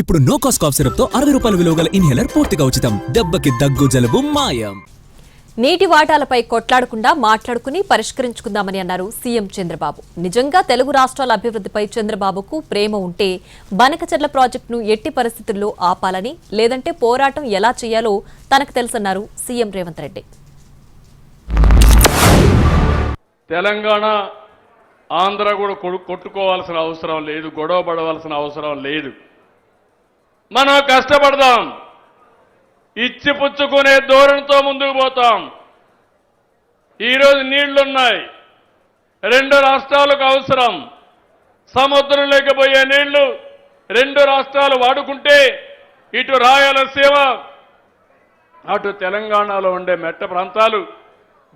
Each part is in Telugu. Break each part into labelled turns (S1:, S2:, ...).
S1: ఇప్పుడు నో కాస్ట్ కాఫ్ సిరప్ తో 60 రూపాయల విలువ గల ఇన్హేలర్ పూర్తిగా ఉచితం. దెబ్బకి దగ్గు జలుబు మాయం.
S2: నీటి వాటాలపై కొట్లాడకుండా మాట్లాడుకుని పరిష్కరించుకుందామని అన్నారు సీఎం చంద్రబాబు. నిజంగా తెలుగు రాష్ట్రాల అభివృద్ధిపై చంద్రబాబుకు ప్రేమ ఉంటే బనకచెర్ల ప్రాజెక్టును ఎట్టి పరిస్థితుల్లో ఆపాలని, లేదంటే పోరాటం ఎలా చేయాలో తనకు తెలుసన్నారు సీఎం రేవంత్ రెడ్డి.
S3: తెలంగాణ ఆంధ్ర కూడా కొట్టుకోవాల్సిన అవసరం లేదు, గొడవ పడవలసిన అవసరం లేదు. మనం కష్టపడదాం, ఇచ్చి పుచ్చుకునే ధోరణితో ముందుకు పోతాం. ఈరోజు నీళ్లున్నాయి, రెండు రాష్ట్రాలకు అవసరం. సముద్రం లేకపోయే నీళ్లు రెండు రాష్ట్రాలు వాడుకుంటే ఇటు రాయలసీమ అటు తెలంగాణలో ఉండే మెట్ట ప్రాంతాలు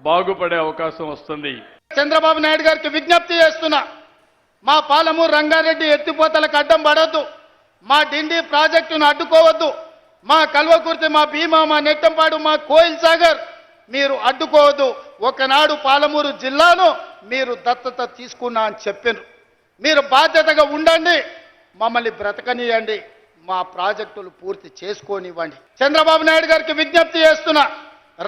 S3: బాగుపడే అవకాశం వస్తుంది.
S4: చంద్రబాబు నాయుడు గారికి విజ్ఞప్తి చేస్తున్నా, మా పాలమూరు రంగారెడ్డి ఎత్తిపోతలకు అడ్డం పడవద్దు, మా డిండి ప్రాజెక్టును అడ్డుకోవద్దు, మా కల్వకుర్తి, మా భీమా, మా నెట్టంపాడు, మా కోయిల్ సాగర్ మీరు అడ్డుకోవద్దు. ఒకనాడు పాలమూరు జిల్లాను మీరు దత్తత తీసుకున్నా అని చెప్పారు. మీరు బాధ్యతగా ఉండండి, మమ్మల్ని బ్రతకనియండి, మా ప్రాజెక్టులు పూర్తి చేసుకోనివ్వండి. చంద్రబాబు నాయుడు గారికి విజ్ఞప్తి చేస్తున్నా,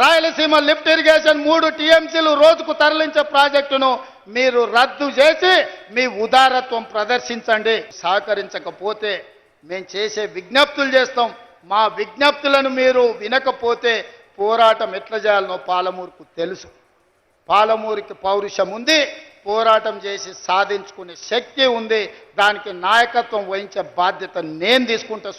S4: రాయలసీమ లిఫ్ట్ ఇరిగేషన్ 3 టీఎంసీలు రోజుకు తరలించే ప్రాజెక్టును మీరు రద్దు చేసి మీ ఉదారత్వం ప్రదర్శించండి. సహకరించకపోతే మేము చేసే విజ్ఞప్తులు చేస్తాం. మా విజ్ఞప్తులను మీరు వినకపోతే పోరాటం ఎట్లా చేయాలనో పాలమూరుకు తెలుసు. పాలమూరుకి పౌరుషం ఉంది, పోరాటం చేసి సాధించుకునే శక్తి ఉంది. దానికి నాయకత్వం వహించే బాధ్యత నేను తీసుకుంటా.